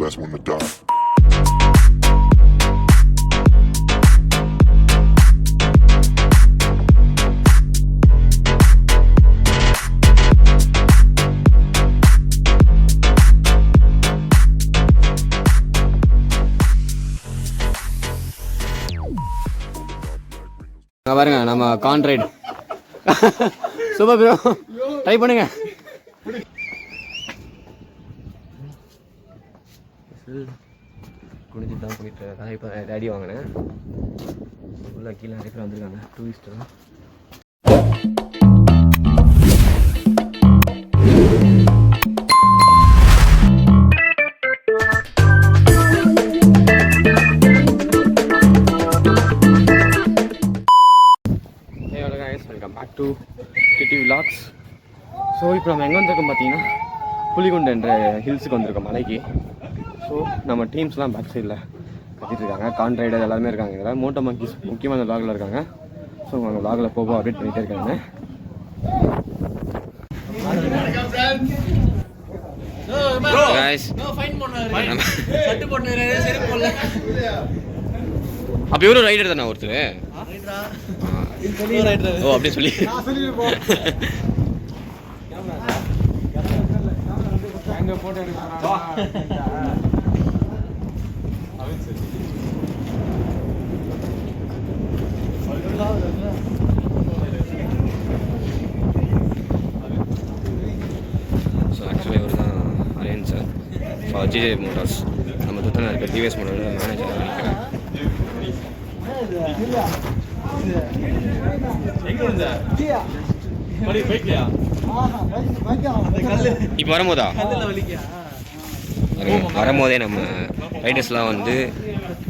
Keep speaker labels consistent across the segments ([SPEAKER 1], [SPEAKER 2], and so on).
[SPEAKER 1] last one to die.
[SPEAKER 2] பாருங்க நம்ம கான்ட்ரைட் super bro try பண்ணுங்க. குடிச்சிட்டு தான் போயிட்டு இப்போ டேடி வாங்கினேன். உள்ள கீழே நிறைய பேர் வந்திருக்காங்க டூரிஸ்ட்டு தான். Welcome back to DD vlogs. So இப்போ நம்ம எங்கே வந்திருக்கோம் பார்த்தீங்கன்னா புலிகுண்டு என்ற ஹில்ஸுக்கு வந்திருக்கோம் மலைக்கு. ஸோ நம்ம டீம்ஸ்லாம் பேக் சைடில் கட்டிட்டு இருக்காங்க. கான் ரைடர் எல்லாருமே இருக்காங்க. இதில் மோட்டோ மங்கீஸ் முக்கியமான லாகில் இருக்காங்க. ஸோ அவங்க லாகில் போக அப்டேட் பண்ணிகிட்டே இருக்காங்க. அப்போ எவ்வளோ ரைடர் தானே ஒருத்தர்? ஓ அப்படி சொல்லி ஸோ ஆக்சுவலி அவர் தான் அரேஞ்ச் சார் அஜய் மோட்டார்ஸ். நம்ம துத்தனை இருக்க டிவிஎஸ் மோட்டோட மேனேஜராக நினைக்கிறேன். இப்போ வரும்போதா வரும்போதே நம்ம ரைடர்ஸ்லாம் வந்து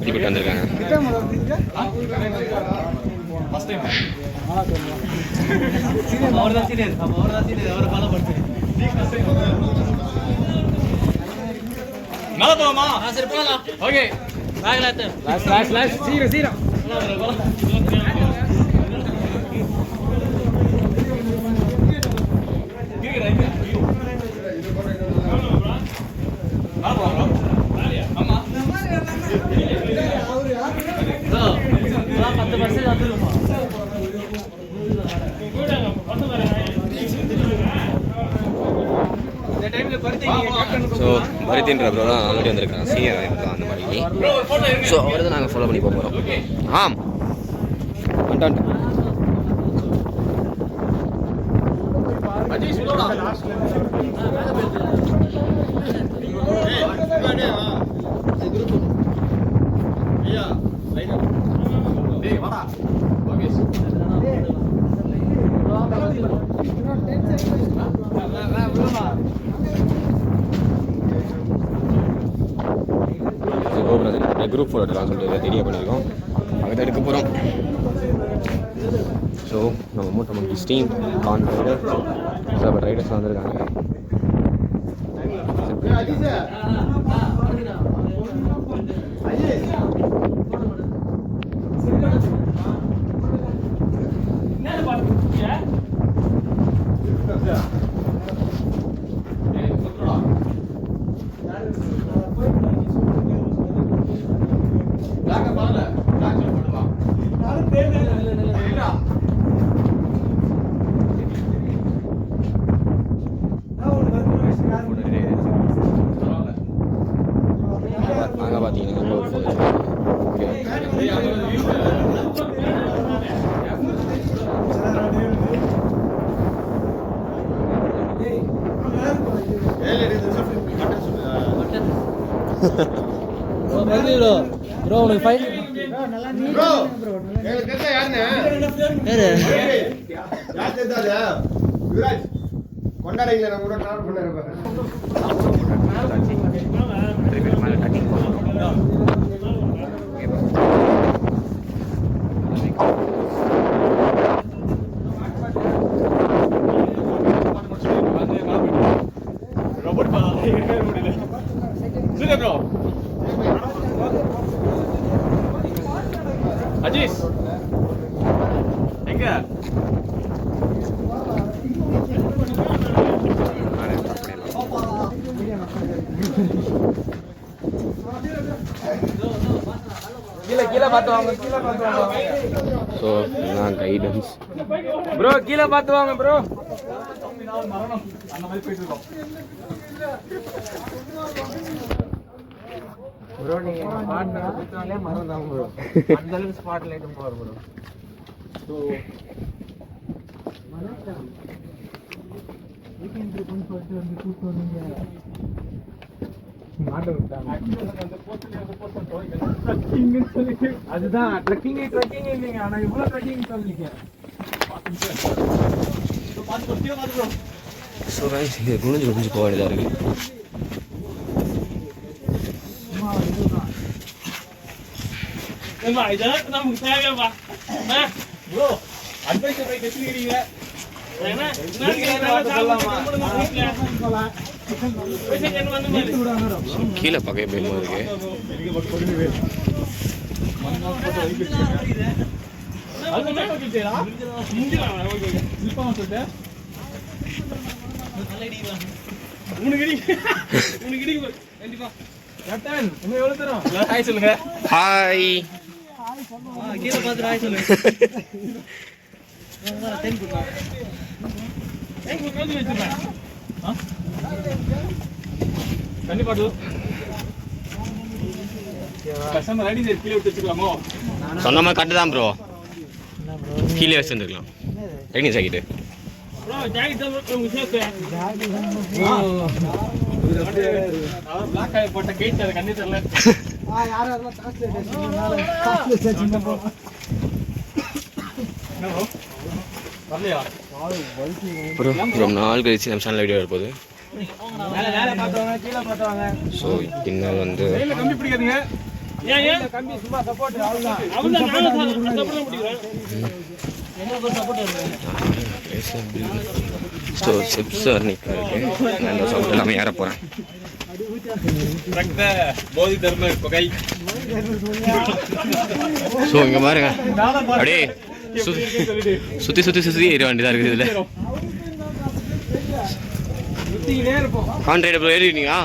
[SPEAKER 2] இப்படி வந்திருக்காங்க. ஸோ பரித்தின்ற ப்ரோ தான் ஆல்ரெடி வந்திருக்காங்க. சீனியர் இருக்கலாம் அந்த மாதிரி. ஸோ அவர் தான் நாங்கள் ஃபாலோ பண்ணி போக போகிறோம். ஆம் வந்துட்டோம். குரூப் ஃபோட்டோ எடுக்கலாம் சொல்லிட்டு ரெடியாக பண்ணியிருக்கோம். அதை எடுக்க போகிறோம். ஸோ நம்ம மூட்டை மங்கீஸ் டீம் கான் ரைடர் சில ரைடர்ஸ் வந்திருக்காங்க. அங்கே பார்த்தீங்கன்னா ஒரு ஃபோட்டோ ப்ரோ உனக்கு ஃபைன் ப்ரோ எனக்கு தெரிஞ்ச யாருன்னு யார் தெரிஞ்சாது யுவராஜ் கொண்டாடிங்களா நம்ம கூட ட்ராவல் பண்ணாரு. அஜீஸ் எங்க
[SPEAKER 1] கீழே பார்த்து வாங்க
[SPEAKER 2] ஸோ இதுதான் கைடன்ஸ்.
[SPEAKER 1] ப்ரோ கீழே பார்த்து வாங்க ப்ரோ. ப்ரோ நீங்க ஸ்பாட் நடத்தினாலே மரம் தான் ப்ரோ. அந்த அளவுக்கு ஸ்பாட் லைட்டும் போற ப்ரோ. ஸோ வீக்கெண்ட் இருக்குன்னு சொல்லிட்டு வந்து கூப்பிட்டு வந்தீங்க. அதுதான் ட்ரெக்கிங் இல்லைங்க. ஆனா இவ்வளவு ட்ரெக்கிங் சொல்லிங்க.
[SPEAKER 2] ஸோ கைஸ் இது குனிஞ்சு போக வேண்டியதாக இருக்குது. கீழே பார்க்க பயமா இருக்கு. ஹாய்
[SPEAKER 1] கீழே பார்த்து ஹாய் சொல்லுங்க.
[SPEAKER 2] சொன்ன மாதிரி கட்டு தான் ப்ரோ. கீழே வச்சுருந்துருக்கலாம் ட்ரைனிங் ஜாக்கெட்டு. ரொம்ப நாள் கழிச்சு நம்ம சேனல் வீடியோ இருப்போது. ஸோ இன்னும் வந்து ஸோ சிப்ஸ் நிற்க இருக்கு. நான் இந்த சவுண்ட் எல்லாமே ஏற போகிறேன். ஸோ இங்கே பாருங்க அப்படியே சுற்றி ஏற வேண்டியதாக இருக்குது. இதில் கான்ட்ராக்ட் ப்ரோ ஏறிட்டீங்களா?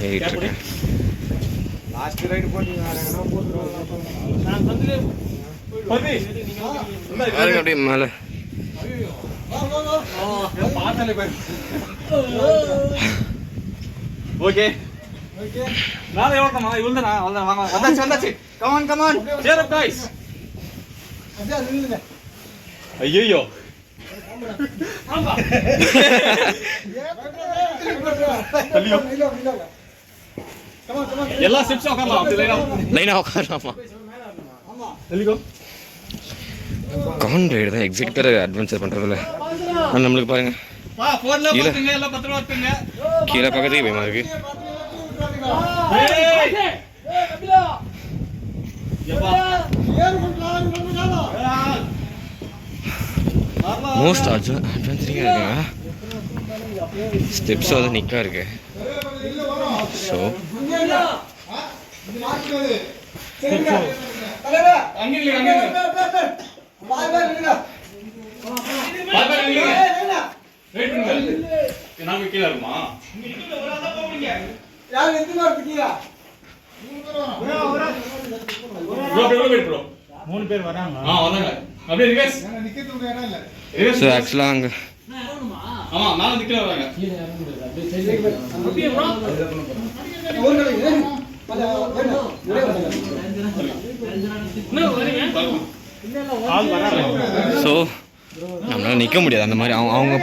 [SPEAKER 2] ஏறிட்டுருக்கேன். அப்படியே மேலே
[SPEAKER 1] ஓகே நாளை எவ்வளோமா இவ்வளோதானா? அவ்வளோதான் வாங்க வந்தாச்சு. கமான் சேர் அப் गाइस. ஐயோ எல்லா ஸ்டெப்ஸும் உட்காரலாம். அப்படி லைனா
[SPEAKER 2] உட்காரலாமா? கான் ரைடு தான் எக்ஸிக்யூட்டர் அட்வென்ச்சர் பண்ணுறதுல நம்மளுக்கு பாருங்க கீழே பக்கத்துக்கு பயமா இருக்கு. மோஸ்ட் அட்வென்ச்சரிங்காக இருக்குங்க. ஸ்டெப்ஸ் வந்து நிற்கா இருக்கு. ஸோ
[SPEAKER 1] கீழே இருக்குமா? மூணு பேர் வராங்க. அப்படியே ரிவர்ஸ்.
[SPEAKER 2] ஸோ ஆக்சுவலாக அங்கே
[SPEAKER 1] ஆமா மேல நிக்கல வராங்க.
[SPEAKER 2] ஸோ நம்மளால நிற்க முடியாது அந்த மாதிரி. அவங்க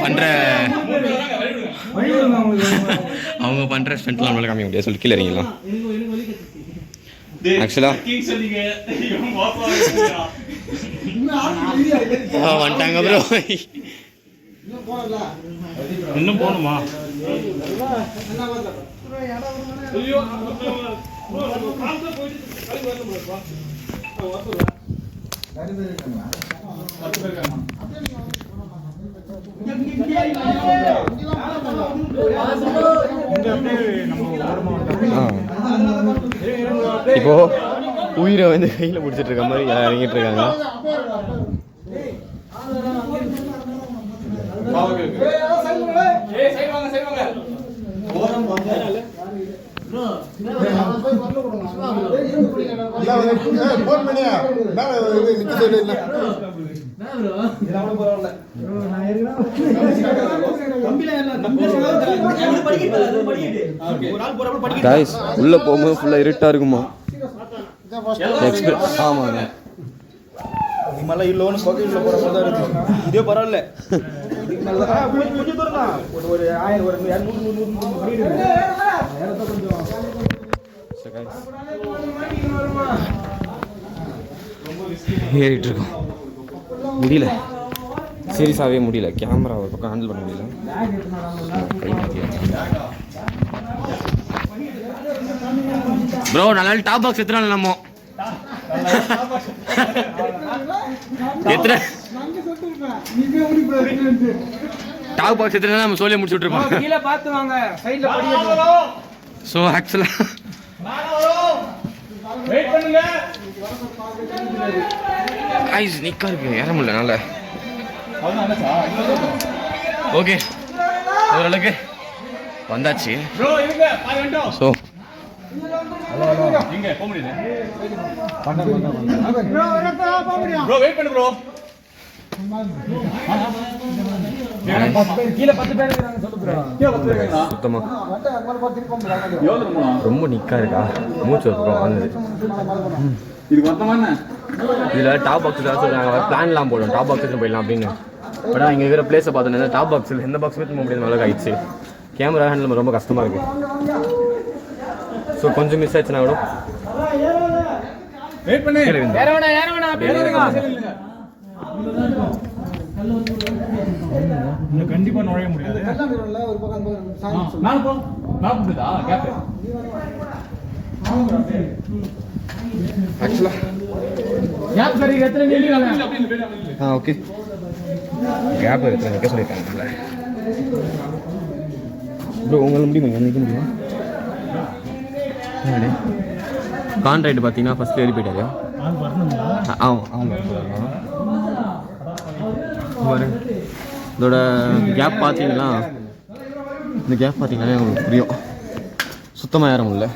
[SPEAKER 2] பண்ணுற ஸ்டண்ட்லாம் நம்மளால காமிக்க முடியாது. சொல்லி கீழே இறங்கிடலாம். ஆக்சுவலாக வந்துட்டாங்க ப்ரோ.
[SPEAKER 1] இன்னும் போகணுமா?
[SPEAKER 2] இப்போ உயிரை வந்து கையில் பிடிச்சிட்டு இருக்க மாதிரி இறங்கிட்டு இருக்காங்க. கைஸ் உள்ள போகும்போது ஃபுல்லா இருட்டா இருக்குமா? ஆமாங்க.
[SPEAKER 3] மலை இல்லோன்னு பக்கத்துல போற மாதிரி தான் இருக்கு. இதே பரவாயில்ல. கொஞ்சம் தூரம் தான். ஒரு 1000 ஒரு 200 பண்ணிட்டு இருக்கு. நேரத்தை கொஞ்சம்
[SPEAKER 2] ஏறிட்டு இருக்கோம். முடியல, சீரியஸாகவே முடியல. கேமரா ஒரு பக்கம் ஹேண்டில் பண்ண முடியல. கை ப்ரோ நல்லா டாப் பாக்ஸ் எத்தனை நாள் நம்ம எத்தனை டாப் பாக்ஸ் எத்தனை நாள் நம்ம சொல்லி முடிச்சு விட்டுருப்போம்.
[SPEAKER 1] கீழே பார்த்து வாங்க, சைடுல படி.
[SPEAKER 2] ஸோ ஆக்சுவலாக ஐஸ் நிக்கா இருக்கு, ஏற முடியல நல்ல. ஓகே ஓரளவுக்கு வந்தாச்சு. ஸோ சுத்தமா ரொம்ப நிக்கா இருக்கா, மூச்சு ஒரு வாங்குது. இதில் டாப் பாக்ஸ் தான் சொல்கிறாங்க, பிளான்லாம் போடும் டாப் பாக்ஸ் போயிடலாம் அப்படின்னு. பட் இங்கே இருக்கிற பிளேஸை பார்த்தோன்னா டாப் பாக்ஸில் எந்த பாக்ஸுமே போக முடியாத அளவுக்கு ஆயிடுச்சு. கேமரா ஹேண்டில் ரொம்ப கஷ்டமாக இருக்குது. ஸோ கொஞ்சம் மிஸ் ஆச்சுன்னா கூட
[SPEAKER 3] கண்டிப்பா நுழைய முடியாது.
[SPEAKER 2] ஓகே கேப் எத்தனை நிற்க சொல்லியிருக்காங்க ப்ரோ. உங்களால் முடியுமா நிற்க முடியுமா? கான்ட்ராக்ட் பார்த்தீங்கன்னா ஃபஸ்ட் ஏறி போயிட்டாரு. இதோட கேப் பார்த்தீங்கன்னா, இந்த கேப் பார்த்தீங்கன்னா உங்களுக்கு புரியும், சுத்தமாக ஏற முடியல.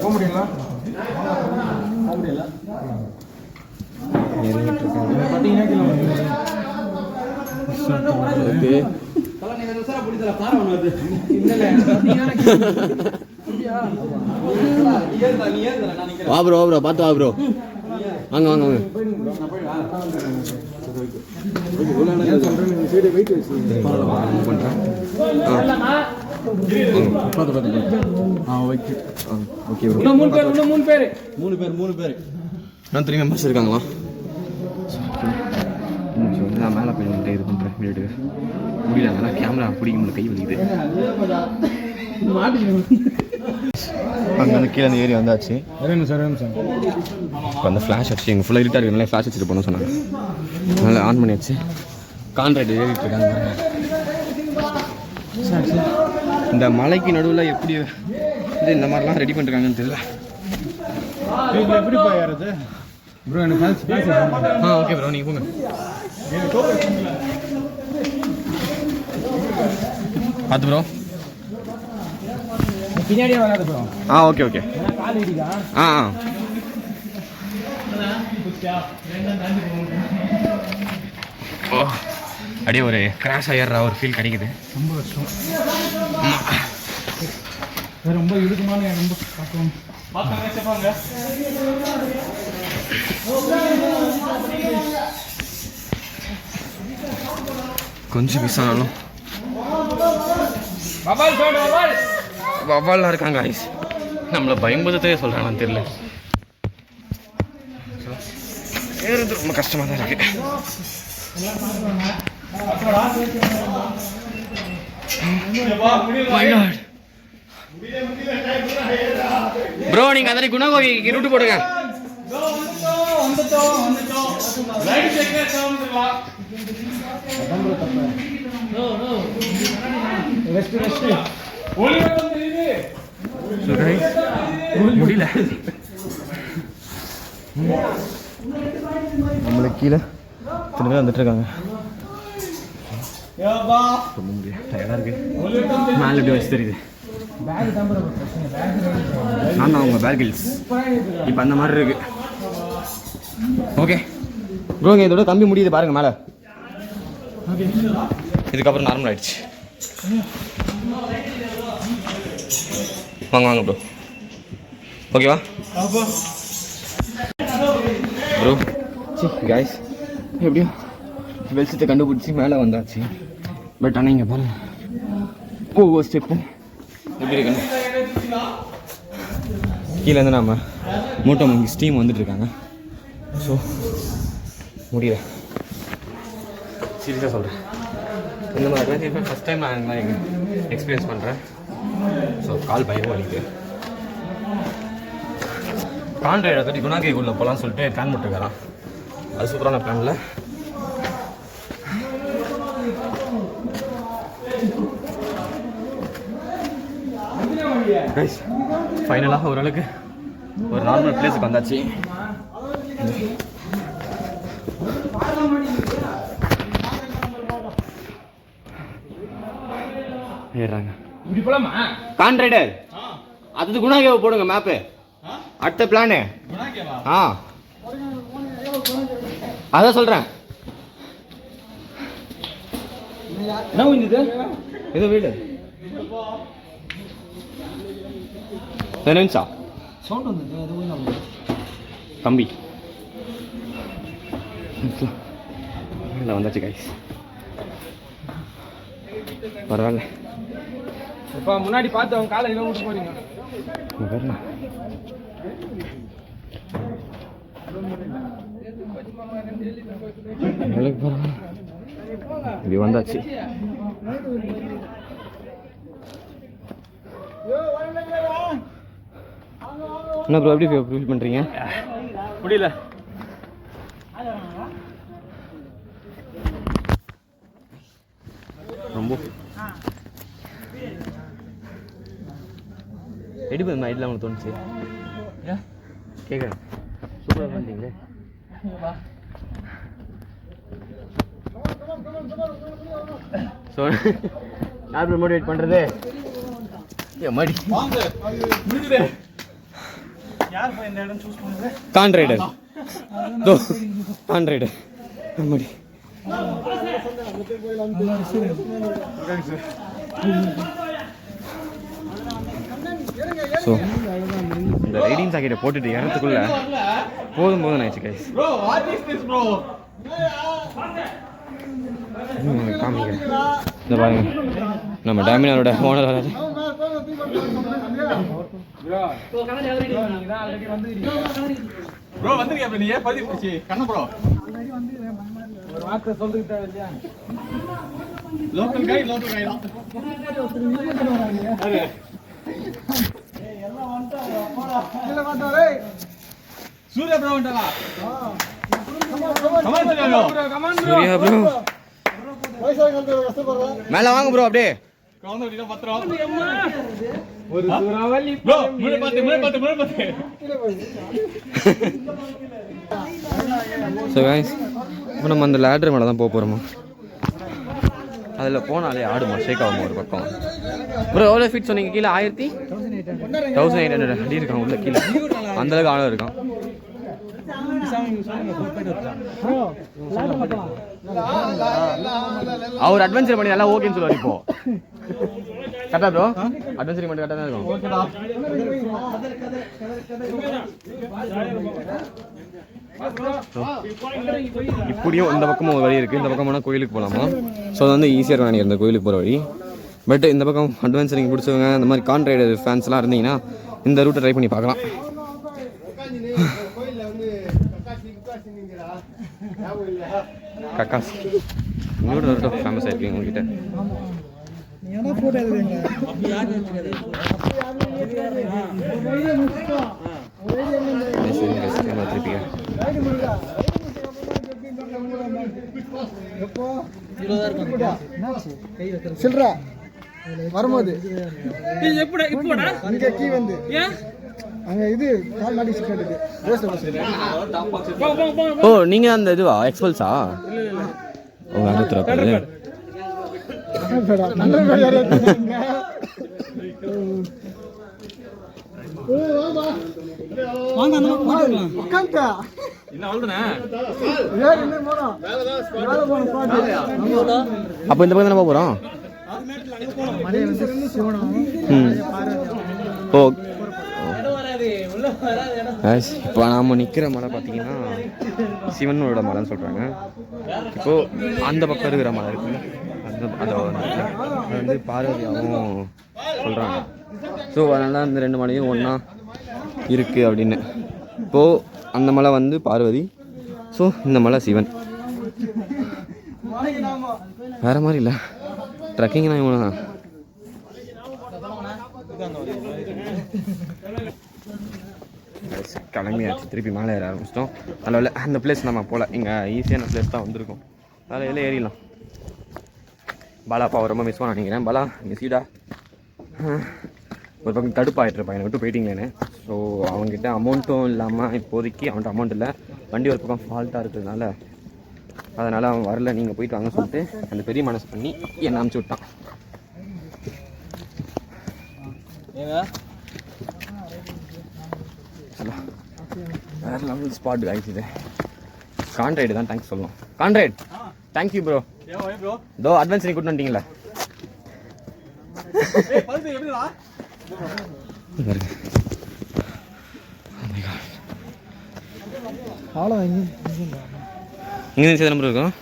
[SPEAKER 3] போக முடியுங்களா?
[SPEAKER 2] வா ப்ரோ, ப்ரோ பார்த்து வா ப்ரோ. வாங்க வாங்க வாங்க.
[SPEAKER 3] மூணு பேர்
[SPEAKER 2] நான் 3 மெம்பர்ஸ் இருக்காங்களா? நான் மேலே போய் வந்துட்டு இது பண்ணுறேன் வீட்டுக்கு முடியல. அதனால் கேமரா பிடிக்க முடியல, கை வலிக்குது. அங்கே வந்து கீழே ஏறி வந்தாச்சு. இப்போ அந்த ஃப்ளாஷ் அடிச்சு எங்கள் ஃபுல்லாக இருட்டாக இருக்கிறதுனால ஃப்ளாஷ் வச்சுட்டு போனோம் சொன்னாங்க. அதனால் ஆன் பண்ணியாச்சு. கான்ட்ராக்ட் ஏறிட்டு இருக்காங்க. இந்த மலைக்கு நடுவில் எப்படி இது இந்த மாதிரிலாம் ரெடி பண்ணிருக்காங்கன்னு தெரியல.
[SPEAKER 3] எப்படி போயாருது ப்ரோ? எனக்கு
[SPEAKER 2] ஓகே ப்ரோ, நீங்கள் போங்க. பார்த்து ப்ரோ,
[SPEAKER 3] பின்னாடியே வராது ப்ரோ.
[SPEAKER 2] Okay okay. ஓ அப்படியே ஒரு கிராஷ் ஏறுற ஒரு ஃபீல் கிடைக்குது.
[SPEAKER 3] ரொம்ப கஷ்டம், ரொம்ப இடுக்கமான, ரொம்ப கஷ்டம்.
[SPEAKER 2] கொஞ்சம் மிஸ் ஆனாலும் வவ்வால்லாம் இருக்காங்க. ஐஸ் நம்மளை பயன்படுத்தவே சொல்கிறாங்கன்னு தெரியல. ஏறது ரொம்ப கஷ்டமாக தான் இருக்கு. ப்ரோ நீங்கள் அதனை குணகோகி ரூட்டு போடுங்க. முடியல. நம்மளுக்கு கீழே இத்தனை பேர் வந்துட்டு இருக்காங்க. டயர்டாக இருக்கு. மேலே எப்படி வச்சு தெரியுது. நான் அவங்க பேர்கில்ஸ் இப்போ அந்த மாதிரி இருக்கு. ஓகே ப்ரோங்க, இதோட கம்பி முடியுது பாருங்க மேலே. இதுக்கப்புறம் நார்மல் ஆயிடுச்சு. வாங்க வாங்க ப்ரோ. ஓகேவா ப்ரோ? சி கைஸ், எப்படியும் வெளிச்சத்தை கண்டுபிடிச்சி மேலே வந்தாச்சு. பட் ஆனால் இங்கே பாருங்க ஒவ்வொரு ஸ்டெப்பும் எப்படி இருக்குன்னு. கீழேருந்து நம்ம மூட்டை முங்கி ஸ்டீம் வந்துட்டுருக்காங்க. ஸோ முடியல, சீரியஸாக சொல்கிறேன். இந்த மாதிரி அட்வென்ச்சர் ஃபஸ்ட் டைம் நான் இந்த மாதிரி எக்ஸ்பீரியன்ஸ் பண்ணுறேன். ஸோ கால் பயங்கரம் வலிக்குது. கான்ட்ராக்டை கட்டி குணாகேக்குள்ளே போகலான்னு சொல்லிட்டு பிளான் போட்டுருக்காரான். அது சூப்பரான பிளானில். கைஸ் ஃபைனலாக ஓரளவுக்கு ஒரு நார்மல் பிளேஸுக்கு வந்தாச்சு. ஏறாங்க கான்ட்ராக்டர். அது குணாகேவை போடுங்க மேப்பு. அடுத்த பிளானு அதான் சொல்கிறேன். என்ன இது? ஏதோ வீடு நிமிஷம் சவுண்ட் வந்தது தம்பி. இல்லை வந்தாச்சு கைஸ், பரவாயில்ல.
[SPEAKER 1] இப்போ முன்னாடி பார்த்து அவங்க காலை இதை விட்டு போறீங்க.
[SPEAKER 2] வரலாம் இப்படி வந்தாச்சு. என்ன ப்ரோ எப்படி ஃபீல் பண்ணுறீங்க?
[SPEAKER 3] முடியல.
[SPEAKER 2] ரொம்ப எடுப்பு இந்த ஐடியில் அவனுக்கு தோணுச்சு. கேட்குறேன், சூப்பராக பண்ணுறீங்களே. ஸோ யார் மோட்டிவேட் பண்ணுறது? மடி கான்ட்ராக்டர் கான்ட்ராக்டர் மடி. ஸோ இந்த ரைடிங் ஜாக்கெட்டை போட்டுட்டு இறத்துக்குள்ள போதும் ஆயிடுச்சு கைஸ். காமிக்கிறேன். இந்த பாருங்க, நம்ம டாமினாரோட ஓனர் வராது.
[SPEAKER 3] சூர்யா ப்ரோ
[SPEAKER 2] மேல வாங்க ப்ரோ. அப்படியே ஸோ கைஸ், இப்போ நம்ம அந்த லேடர் மேலே தான் போக போகிறோமா. அதில் போனாலே ஆடுமா, ஷேக் ஆகுமா ஒரு பக்கம். ப்ரோ எவ்வளோ ஃபீட் சொன்னீங்க? கீழே 1800 அடி இருக்கான் உள்ள. கீழே அந்தளவுக்கு ஆழம் இருக்கான். அவர் அட்வென்ச்சர் பண்ணி நல்லா ஓகேன்னு சொல்லுவார். இப்போ கரெக்டா ப்ரோ? அட்வென்ச்சரிங் மட்டும் கரெக்டாக தான் இருக்கும். இப்படியும் இந்த பக்கமும் ஒரு வழி இருக்குது. இந்த பக்கம் போனால் கோயிலுக்கு போகலாமா. ஸோ அது வந்து ஈஸியாக இருக்கும் நினைக்கிறேன் இந்த கோயிலுக்கு போகிற வழி. பட் இந்த பக்கம் அட்வென்ச்சரிங் பிடிச்சவங்க, இந்த மாதிரி கான்ட்ராக்டர் ஃபேன்ஸ்லாம் இருந்தீங்கன்னா இந்த ரூட்டை ட்ரை பண்ணி பார்க்கலாம். கக்காசி இன்னொரு ரூட் ஃபேமஸ் ஆகிருக்கீங்க உங்ககிட்ட. திருப்பிக்க
[SPEAKER 1] சில்றா வரும்போது
[SPEAKER 3] அங்கே இது கால் மாடி சிக்கெட்டுக்கு
[SPEAKER 2] ஓ நீங்கள் அந்த இதுவா எக்ஸ்பல்ஸா ஓ அடுத்த அப்போ இந்த பக்கம் தானே போகிறோம். ஓ இப்போ நாம் நிற்கிற மலை பார்த்தீங்கன்னா சிவனோட மலைன்னு சொல்கிறாங்க. இப்போது அந்த பக்கம் இருக்கிற மலை இருக்குல்ல அது வந்து பார்வதியாகவும் சொல்கிறாங்க. ஸோ அதனால அந்த 2 மலையும் ஒன்றா இருக்குது அப்படின்னு. இப்போது அந்த மலை வந்து பார்வதி, ஸோ இந்த மலை சிவன். வேறு மாதிரி இல்லை ட்ரெக்கிங்னா இவங்க தான். கிளம்பியாச்சு, திருப்பி மேலே ஏற ஆரம்பிச்சிட்டோம். அதில் அந்த பிளேஸ் நம்ம போகல, இங்கே ஈஸியான பிளேஸ் தான் வந்திருக்கோம். அதில் எல்லாம் ஏறிடலாம். பாலா அப்பா ரொம்ப மிஸ் பண்ண நினைக்கிறேன். பாலா மிஸ்டா ஒரு பக்கம் கடுப்பாகிட்டுருப்பான் என்னை விட்டு போயிட்டீங்களேன்னு. ஸோ அவங்ககிட்ட அமௌண்ட்டும் இல்லாமல் இப்போதைக்கு அவன்கிட்ட அமௌண்ட் இல்லை, வண்டி ஒரு பக்கம் ஃபால்ட்டாக இருக்கிறதுனால அதனால் அவன் வரல, நீங்கள் போயிட்டு வாங்க சொல்லிட்டு அந்த பெரிய மனசு பண்ணி என்னை அனுப்பிச்சி விட்டான். வேறு லெவல் ஸ்பாட் ஆகிடுச்சு இது. கான்ட்ராய்டு தான் தேங்க்ஸ் சொல்லணும். கான்ட்ராய்டு தேங்க்யூ ப்ரோ. தோ அட்வான்ஸ் நீ கூட்டு வந்துட்டீங்களா? இங்கே சேர்ந்த நம்பர் இருக்கும்.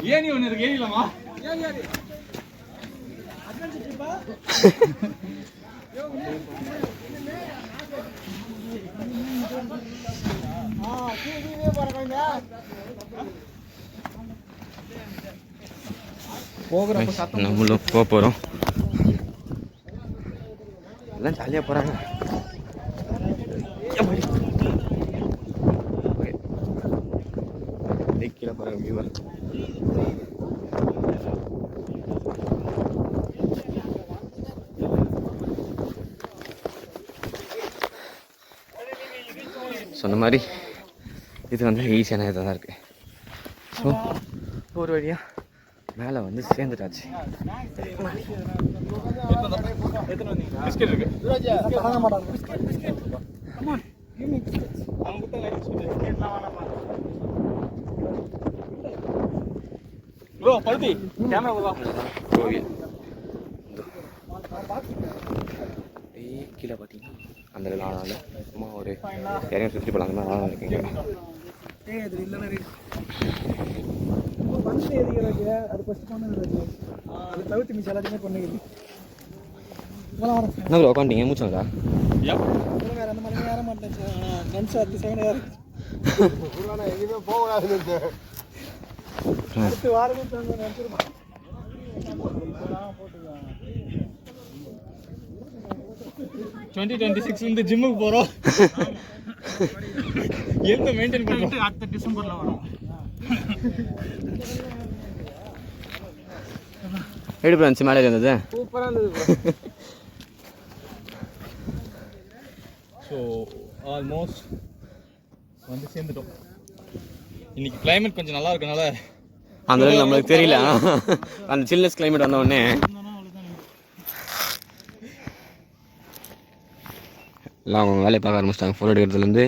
[SPEAKER 2] நம்மளும் போக போகிறோம். எல்லாம் ஜாலியாக போகிறாங்க. கீழே போகிறாங்க வியூவர். சொன்ன மாதிரி இது வந்து ஈஸியான இதாக தான் இருக்குது. ஸோ ஒரு வழியாக மேலே வந்து சேர்ந்துட்டாச்சு. கோவில் கீழே பார்த்தீங்கன்னா அந்த நாளால் சும்மா ஒரு யாரையும் சுற்றி போகலாம். அந்த மாதிரி நாளாக இருக்குங்க. என்ன ப்ரோ உட்காந்துட்டீங்க மூச்சாங்களா?
[SPEAKER 3] ஜிம்முக்கு போகிறோம். எந்த மெயின்டைன் பண்ணிட்டு அடுத்த டிசம்பரில் வரும்.
[SPEAKER 2] எப்படி இருந்துச்சு மேலே இருந்தது?
[SPEAKER 3] சூப்பராக இருந்தது. ஸோ ஆல்மோஸ்ட் வந்து சேர்ந்துட்டோம். இன்னைக்கு கிளைமேட் கொஞ்சம் நல்லா இருக்கனால
[SPEAKER 2] அந்த அளவுக்கு நம்மளுக்கு தெரியல. அந்த சில்னஸ் கிளைமேட் வந்த உடனே எல்லாம் அவங்க வேலையை பார்க்க ஆரம்பிச்சிட்டாங்க. ஃபோட்டோ எடுக்கிறதுலேருந்து